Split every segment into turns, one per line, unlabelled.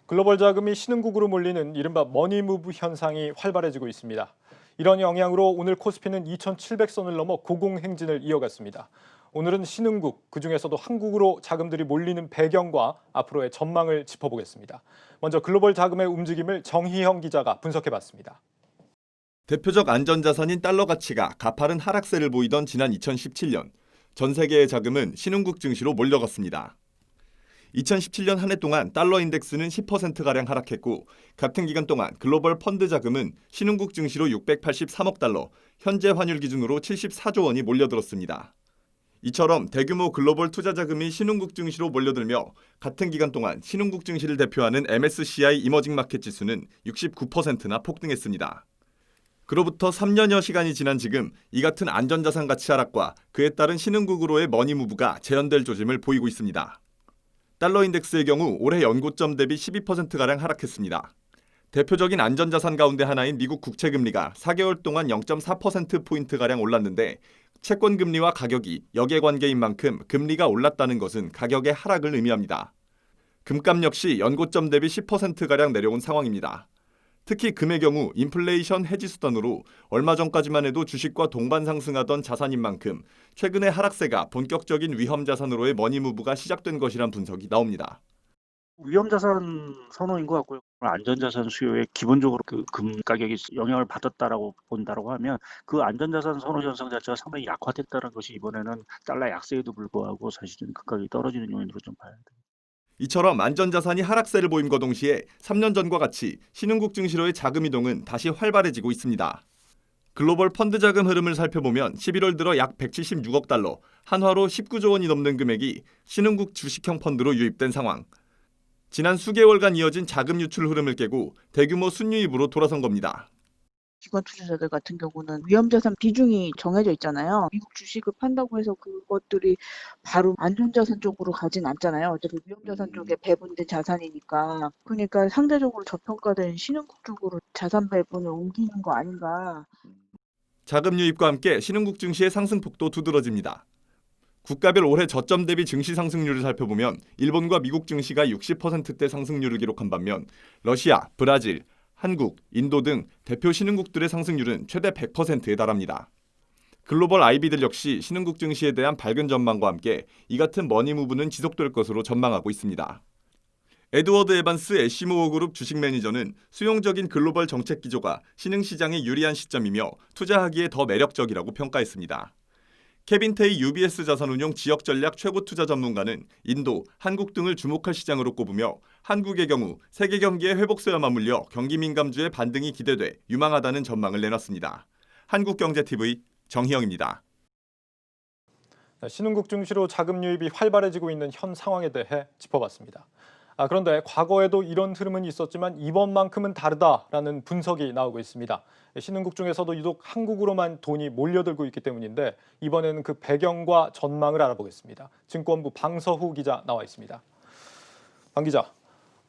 글로벌 자금이 신흥국으로 몰리는 이른바 머니무브 현상이 활발해지고 있습니다. 이런 영향으로 오늘 코스피는 2,700선을 넘어 고공행진을 이어갔습니다. 오늘은 신흥국, 그중에서도 한국으로 자금들이 몰리는 배경과 앞으로의 전망을 짚어보겠습니다. 먼저 글로벌 자금의 움직임을 정희영 기자가 분석해봤습니다.
대표적 안전자산인 달러 가치가 가파른 하락세를 보이던 지난 2017년, 전 세계의 자금은 신흥국 증시로 몰려갔습니다. 2017년 한 해 동안 달러 인덱스는 10%가량 하락했고, 같은 기간 동안 글로벌 펀드 자금은 신흥국 증시로 683억 달러, 현재 환율 기준으로 74조 원이 몰려들었습니다. 이처럼 대규모 글로벌 투자 자금이 신흥국 증시로 몰려들며 같은 기간 동안 신흥국 증시를 대표하는 MSCI 이머징 마켓 지수는 69%나 폭등했습니다. 그로부터 3년여 시간이 지난 지금 이 같은 안전자산 가치 하락과 그에 따른 신흥국으로의 머니무브가 재현될 조짐을 보이고 있습니다. 달러 인덱스의 경우 올해 연고점 대비 12%가량 하락했습니다. 대표적인 안전자산 가운데 하나인 미국 국채금리가 4개월 동안 0.4%포인트가량 올랐는데 채권금리와 가격이 역외관계인 만큼 금리가 올랐다는 것은 가격의 하락을 의미합니다. 금값 역시 연고점 대비 10%가량 내려온 상황입니다. 특히 금의 경우 인플레이션 해지 수단으로 얼마 전까지만 해도 주식과 동반 상승하던 자산인 만큼 최근의 하락세가 본격적인 위험 자산으로의 머니무브가 시작된 것이란 분석이 나옵니다.
위험자산 선호인 것 같고요. 안전자산 수요에 기본적으로 그 금 가격이 영향을 받았다라고 본다라고 하면 그 안전자산 선호 현상 자체가 상당히 약화됐다는 것이 이번에는 달러 약세에도 불구하고 사실은 금값이 떨어지는 요인으로 좀 봐야 됩니다.
이처럼 안전자산이 하락세를 보임과 동시에 3년 전과 같이 신흥국 증시로의 자금 이동은 다시 활발해지고 있습니다. 글로벌 펀드 자금 흐름을 살펴보면 11월 들어 약 176억 달러, 한화로 19조 원이 넘는 금액이 신흥국 주식형 펀드로 유입된 상황. 지난 수개월간 이어진 자금 유출 흐름을 깨고 대규모 순유입으로 돌아선 겁니다.
기관 투자자들 같은 경우는 위험자산 비중이 정해져 있잖아요. 미국 주식을 판다고 해서 그것들이 바로 안전자산 쪽으로 가진 않잖아요. 어차피 위험자산 쪽에 배분된 자산이니까. 그러니까 상대적으로 저평가된 신흥국 쪽으로 자산 배분을 옮기는 거 아닌가.
자금 유입과 함께 신흥국 증시의 상승폭도 두드러집니다. 국가별 올해 저점 대비 증시 상승률을 살펴보면 일본과 미국 증시가 60%대 상승률을 기록한 반면 러시아, 브라질, 한국, 인도 등 대표 신흥국들의 상승률은 최대 100%에 달합니다. 글로벌 IB들 역시 신흥국 증시에 대한 밝은 전망과 함께 이 같은 머니무브는 지속될 것으로 전망하고 있습니다. 에드워드 에반스 애쉬모어 그룹 주식 매니저는 수용적인 글로벌 정책 기조가 신흥시장에 유리한 시점이며 투자하기에 더 매력적이라고 평가했습니다. 케빈 테이 UBS 자산운용 지역전략 최고 투자 전문가는 인도, 한국 등을 주목할 시장으로 꼽으며 한국의 경우 세계 경기의 회복세와 맞물려 경기 민감주의 반등이 기대돼 유망하다는 전망을 내놨습니다. 한국경제TV 정희영입니다.
신흥국 증시로 자금 유입이 활발해지고 있는 현 상황에 대해 짚어봤습니다. 그런데 과거에도 이런 흐름은 있었지만 이번만큼은 다르다라는 분석이 나오고 있습니다. 신흥국 중에서도 유독 한국으로만 돈이 몰려들고 있기 때문인데 이번에는 그 배경과 전망을 알아보겠습니다. 증권부 방서후 기자 나와 있습니다. 방 기자,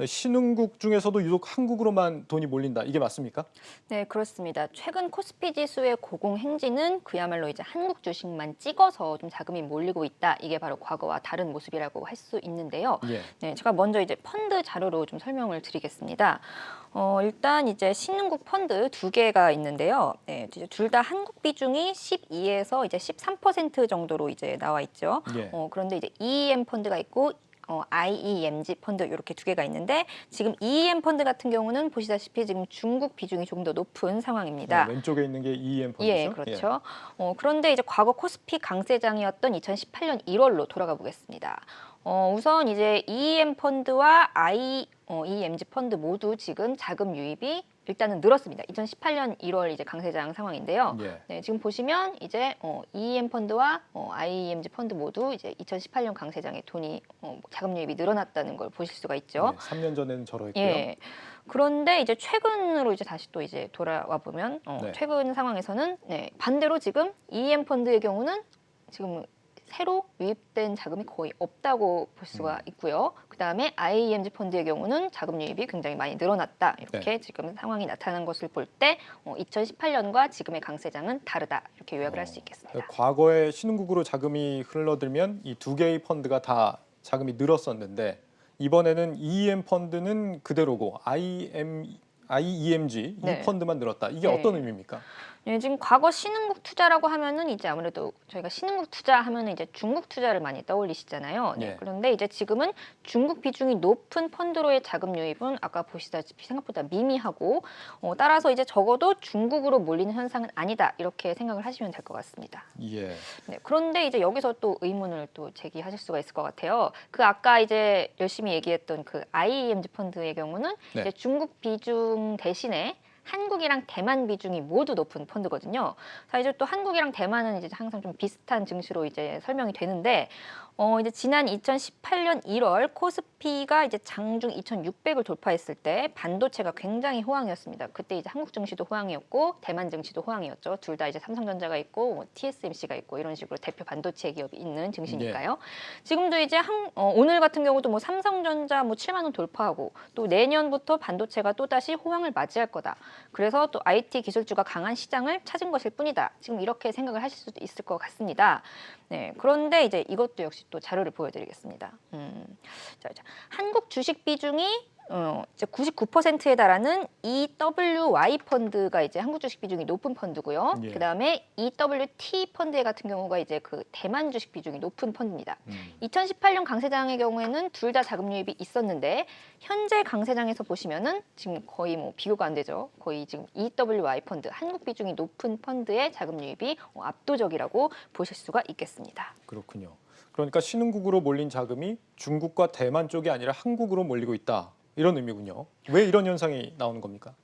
신흥국 중에서도 유독 한국으로만 돈이 몰린다. 이게 맞습니까?
네, 그렇습니다. 최근 코스피 지수의 고공행진은 그야말로 이제 한국 주식만 찍어서 좀 자금이 몰리고 있다. 이게 바로 과거와 다른 모습이라고 할 수 있는데요.
예.
네, 제가 먼저 이제 펀드 자료로 좀 설명을 드리겠습니다. 일단 이제 신흥국 펀드 두 개가 있는데요. 네, 둘 다 한국 비중이 12에서 이제 13% 정도로 이제 나와 있죠.
예.
그런데 이제 EEM 펀드가 있고 IEMG 펀드 이렇게 두 개가 있는데 지금 EEM 펀드 같은 경우는 보시다시피 지금 중국 비중이 조금 더 높은 상황입니다.
네, 왼쪽에 있는 게 EM 펀드죠?
예, 그렇죠. 그런데 이제 과거 코스피 강세장이었던 2018년 1월로 돌아가 보겠습니다. 우선 이제 EEM 펀드와 IEMG 펀드 모두 지금 자금 유입이 일단은 늘었습니다. 2018년 1월 이제 강세장 상황인데요.
예.
네, 지금 보시면 이제 EEM 펀드와 IEMG 펀드 모두 이제 2018년 강세장에 돈이 자금 유입이 늘어났다는 걸 보실 수가 있죠.
네, 3년 전에는 저러했고요.
예. 그런데 이제 최근으로 이제 다시 또 이제 돌아와 보면
네.
최근 상황에서는 네, 반대로 지금 EM 펀드의 경우는 지금 새로 유입된 자금이 거의 없다고 볼 수가 있고요. 그다음에 IEMG 펀드의 경우는 자금 유입이 굉장히 많이 늘어났다. 이렇게 지금 상황이 나타난 것을 볼 때 2018년과 지금의 강세장은 다르다. 이렇게 요약을 할 수 있겠습니다.
과거에 신흥국으로 자금이 흘러들면 이 두 개의 펀드가 다 자금이 늘었었는데 이번에는 EM 펀드는 그대로고 IEMG 이
네.
펀드만 늘었다. 이게
네.
어떤 의미입니까?
네, 지금 과거 신흥국 투자라고 하면은 이제 아무래도 저희가 신흥국 투자 하면은 이제 중국 투자를 많이 떠올리시잖아요. 네.
예.
그런데 이제 지금은 중국 비중이 높은 펀드로의 자금 유입은 아까 보시다시피 생각보다 미미하고 따라서 이제 적어도 중국으로 몰리는 현상은 아니다 이렇게 생각을 하시면 될 것 같습니다.
예.
네, 그런데 이제 여기서 또 의문을 또 제기하실 수가 있을 것 같아요. 그 아까 이제 열심히 얘기했던 그 IEMG 펀드의 경우는
네.
이제 중국 비중 대신에 한국이랑 대만 비중이 모두 높은 펀드거든요. 자, 이제 또 한국이랑 대만은 이제 항상 좀 비슷한 증시로 이제 설명이 되는데, 이제 지난 2018년 1월 코스피가 이제 장중 2,600을 돌파했을 때 반도체가 굉장히 호황이었습니다. 그때 이제 한국 증시도 호황이었고 대만 증시도 호황이었죠. 둘 다 이제 삼성전자가 있고 뭐 TSMC가 있고 이런 식으로 대표 반도체 기업이 있는 증시니까요. 지금도 이제 오늘 같은 경우도 뭐 삼성전자 뭐 7만 원 돌파하고 또 내년부터 반도체가 또 다시 호황을 맞이할 거다. 그래서 또 IT 기술주가 강한 시장을 찾은 것일 뿐이다. 지금 이렇게 생각을 하실 수도 있을 것 같습니다. 네, 그런데 이제 이것도 역시 또 자료를 보여드리겠습니다. 자, 한국 주식 비중이 이제 99%에 달하는 EWY 펀드가 이제 한국 주식 비중이 높은 펀드고요.
예.
그다음에 EWT 펀드 같은 경우가 이제 그 대만 주식 비중이 높은 펀드입니다. 2018년 강세장의 경우에는 둘 다 자금 유입이 있었는데 현재 강세장에서 보시면은 지금 거의 뭐 비교가 안 되죠. 거의 지금 EWY 펀드, 한국 비중이 높은 펀드의 자금 유입이 압도적이라고 보실 수가 있겠습니다.
그렇군요. 그러니까 신흥국으로 몰린 자금이 중국과 대만 쪽이 아니라 한국으로 몰리고 있다. 이런 의미군요. 왜 이런 현상이 나오는 겁니까?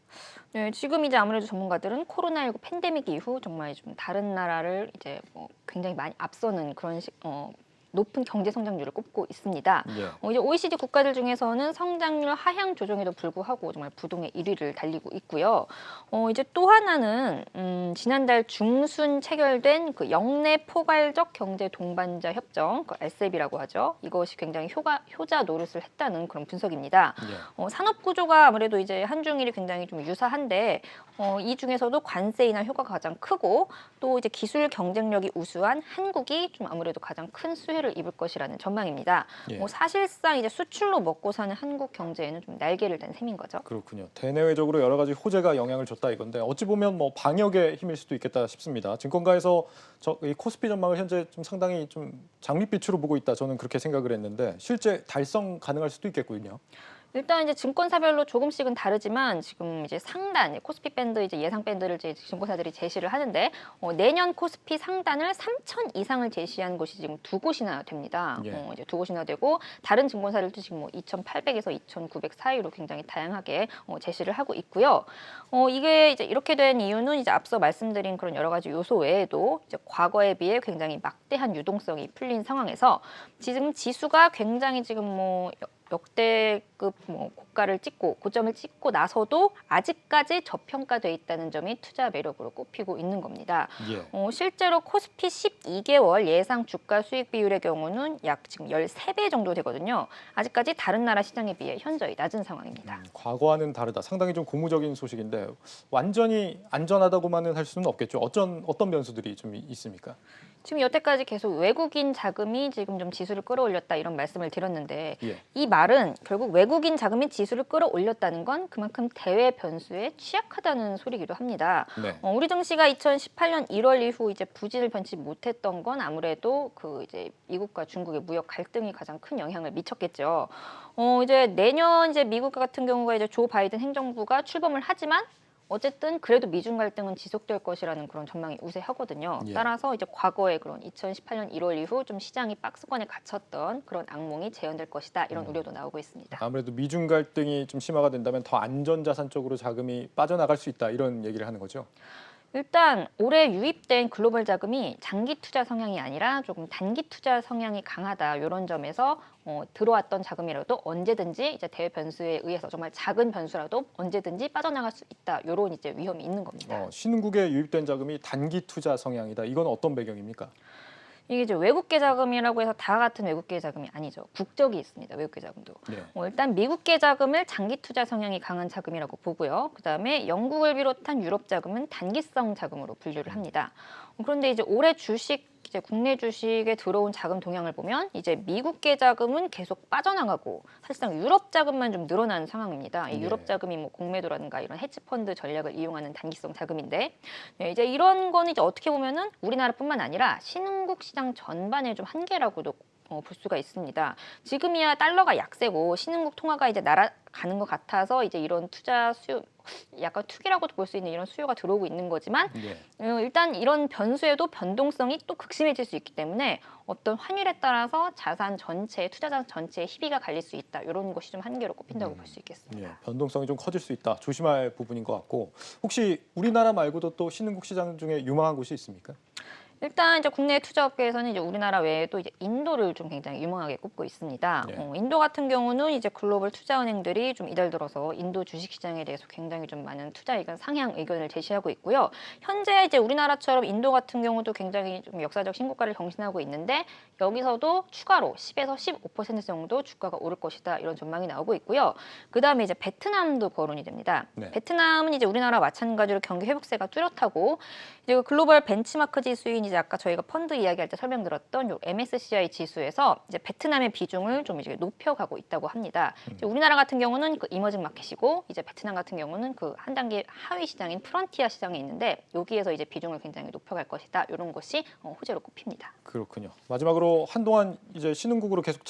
네, 지금 이제 아무래도 전문가들은 코로나19 팬데믹 이후 정말 좀 다른 나라를 이제 뭐 굉장히 많이 앞서는 그런 높은 경제 성장률을 꼽고 있습니다.
예.
이제 OECD 국가들 중에서는 성장률 하향 조정에도 불구하고 정말 부동의 1위를 달리고 있고요. 이제 또 하나는 지난달 중순 체결된 그 영내 포괄적 경제 동반자 협정, 그 RCEP이라고 하죠. 이것이 굉장히 효자 노릇을 했다는 그런 분석입니다.
예.
산업 구조가 아무래도 이제 한중일이 굉장히 좀 유사한데 이 중에서도 관세 인하 효과가 가장 크고 또 이제 기술 경쟁력이 우수한 한국이 좀 아무래도 가장 큰 수혜를 입을 것이라는 전망입니다.
예.
사실상 이제 수출로 먹고 사는 한국 경제에는 좀 날개를 단 셈인 거죠.
그렇군요. 대내외적으로 여러 가지 호재가 영향을 줬다 이건데 어찌 보면 뭐 방역의 힘일 수도 있겠다 싶습니다. 증권가에서 이 코스피 전망을 현재 좀 상당히 좀 장밋빛으로 보고 있다. 저는 그렇게 생각을 했는데 실제 달성 가능할 수도 있겠군요.
일단 이제 증권사별로 조금씩은 다르지만 지금 이제 상단 코스피 밴드 이제 예상 밴드를 이제 증권사들이 제시를 하는데 내년 코스피 상단을 3,000 이상을 제시한 곳이 지금 두 곳이나 됩니다.
예.
이제 두 곳이나 되고 다른 증권사들도 지금 뭐 2,800에서 2,900 사이로 굉장히 다양하게 제시를 하고 있고요. 이게 이제 이렇게 된 이유는 이제 앞서 말씀드린 그런 여러 가지 요소 외에도 이제 과거에 비해 굉장히 막대한 유동성이 풀린 상황에서 지금 지수가 굉장히 지금 뭐 역대급 뭐 고점을 찍고 나서도 아직까지 저평가돼 있다는 점이 투자 매력으로 꼽히고 있는 겁니다.
예.
실제로 코스피 12개월 예상 주가 수익 비율의 경우는 약 지금 13배 정도 되거든요. 아직까지 다른 나라 시장에 비해 현저히 낮은 상황입니다.
과거와는 다르다. 상당히 좀 고무적인 소식인데 완전히 안전하다고만은 할 수는 없겠죠. 어떤 변수들이 좀 있습니까?
지금 여태까지 계속 외국인 자금이 지금 좀 지수를 끌어올렸다 이런 말씀을 드렸는데
예.
이 말은 결국 외국인 자금이 지수를 끌어올렸다는 건 그만큼 대외 변수에 취약하다는 소리이기도 합니다.
네.
우리 증시가 2018년 1월 이후 이제 부진을 변치 못했던 건 아무래도 그 이제 미국과 중국의 무역 갈등이 가장 큰 영향을 미쳤겠죠. 이제 내년 이제 미국 같은 경우가 이제 조 바이든 행정부가 출범을 하지만 어쨌든 그래도 미중 갈등은 지속될 것이라는 그런 전망이 우세하거든요.
예.
따라서 이제 과거의 그런 2018년 1월 이후 좀 시장이 박스권에 갇혔던 그런 악몽이 재현될 것이다 이런 우려도 나오고 있습니다.
아무래도 미중 갈등이 좀 심화가 된다면 더 안전자산 쪽으로 자금이 빠져나갈 수 있다 이런 얘기를 하는 거죠.
일단 올해 유입된 글로벌 자금이 장기 투자 성향이 아니라 조금 단기 투자 성향이 강하다 이런 점에서 들어왔던 자금이라도 언제든지 이제 대외 변수에 의해서 정말 작은 변수라도 언제든지 빠져나갈 수 있다 이런 이제 위험이 있는 겁니다.
신흥국에 유입된 자금이 단기 투자 성향이다. 이건 어떤 배경입니까?
이게 이제 외국계 자금이라고 해서 다 같은 외국계 자금이 아니죠. 국적이 있습니다. 외국계 자금도.
네.
일단 미국계 자금을 장기 투자 성향이 강한 자금이라고 보고요. 그다음에 영국을 비롯한 유럽 자금은 단기성 자금으로 분류를 합니다. 그런데 이제 올해 주식 이제 국내 주식에 들어온 자금 동향을 보면 이제 미국계 자금은 계속 빠져나가고 사실상 유럽 자금만 좀 늘어나는 상황입니다. 이
네.
유럽 자금이 뭐 공매도라든가 이런 헤지 펀드 전략을 이용하는 단기성 자금인데 네, 이제 이런 거는 이제 어떻게 보면은 우리나라뿐만 아니라 신흥국 시장 전반의 좀 한계라고도 볼 수가 있습니다. 지금이야 달러가 약세고 신흥국 통화가 이제 날아가는 것 같아서 이제 이런 투자 수요, 약간 투기라고도 볼 수 있는 이런 수요가 들어오고 있는 거지만
네.
일단 이런 변수에도 변동성이 또 극심해질 수 있기 때문에 어떤 환율에 따라서 자산 전체, 투자자 전체의 희비가 갈릴 수 있다. 이런 것이 좀 한계로 꼽힌다고 볼 수 있겠습니다.
예, 변동성이 좀 커질 수 있다. 조심할 부분인 것 같고 혹시 우리나라 말고도 또 신흥국 시장 중에 유망한 곳이 있습니까?
일단 이제 국내 투자업계에서는 이제 우리나라 외에도 이제 인도를 좀 굉장히 유망하게 꼽고 있습니다.
네.
인도 같은 경우는 이제 글로벌 투자은행들이 좀 이달 들어서 인도 주식시장에 대해서 굉장히 좀 많은 투자 의견, 상향 의견을 제시하고 있고요. 현재 이제 우리나라처럼 인도 같은 경우도 굉장히 좀 역사적 신고가를 경신하고 있는데 여기서도 추가로 10에서 15% 정도 주가가 오를 것이다 이런 전망이 나오고 있고요. 그 다음에 이제 베트남도 거론이 됩니다.
네.
베트남은 이제 우리나라 마찬가지로 경기 회복세가 뚜렷하고 이제 그 글로벌 벤치마크 지수인 이제 아까 저희가 펀드 이야기할 때 설명드렸던 요 MSCI 지수에서 이제 베트남의 비중을 좀 이제 높여가고 있다고 합니다. 이제 우리나라 같은 경우는 그 이머징 마켓이고 이제 베트남 같은 경우는 그 한 단계 하위 시장인 프론티어 시장에 있는데 여기에서 이제 비중을 굉장히 높여갈 것이다. 이런 것이 호재로 꼽힙니다.
그렇군요. 마지막으로 한동안 이제 신흥국으로 계속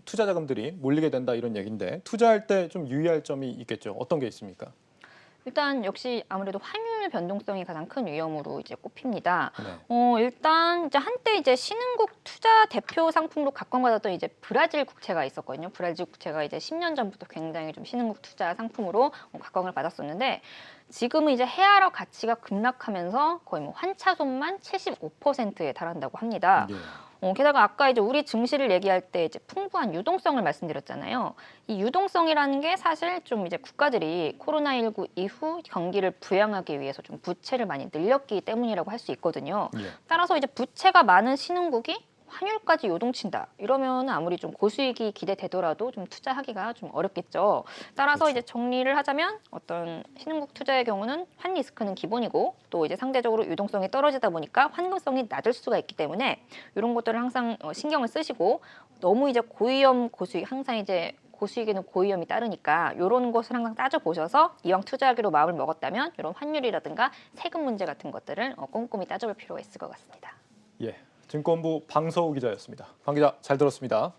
투자 자금들이 몰리게 된다 이런 얘기인데 투자할 때 좀 유의할 점이 있겠죠. 어떤 게 있습니까?
일단 역시 아무래도 환율 변동성이 가장 큰 위험으로 이제 꼽힙니다.
네.
일단 이제 한때 이제 신흥국 투자 대표 상품으로 각광받았던 이제 브라질 국채가 있었거든요. 브라질 국채가 이제 10년 전부터 굉장히 좀 신흥국 투자 상품으로 각광을 받았었는데 지금은 이제 헤아러 가치가 급락하면서 거의 뭐 환차손만 75%에 달한다고 합니다.
예.
게다가 아까 이제 우리 증시를 얘기할 때 이제 풍부한 유동성을 말씀드렸잖아요. 이 유동성이라는 게 사실 좀 이제 국가들이 코로나19 이후 경기를 부양하기 위해서 좀 부채를 많이 늘렸기 때문이라고 할 수 있거든요.
예.
따라서 이제 부채가 많은 신흥국이 환율까지 요동친다. 이러면 아무리 좀 고수익이 기대되더라도 좀 투자하기가 좀 어렵겠죠. 따라서
그렇죠.
이제 정리를 하자면 어떤 신흥국 투자의 경우는 환 리스크는 기본이고 또 이제 상대적으로 유동성이 떨어지다 보니까 환금성이 낮을 수가 있기 때문에 이런 것들을 항상 신경을 쓰시고 너무 이제 고위험 고수익 항상 이제 고수익에는 고위험이 따르니까 이런 것을 항상 따져보셔서 이왕 투자하기로 마음을 먹었다면 이런 환율이라든가 세금 문제 같은 것들을 꼼꼼히 따져볼 필요가 있을 것 같습니다.
예. 증권부 방서우 기자였습니다. 방 기자 잘 들었습니다.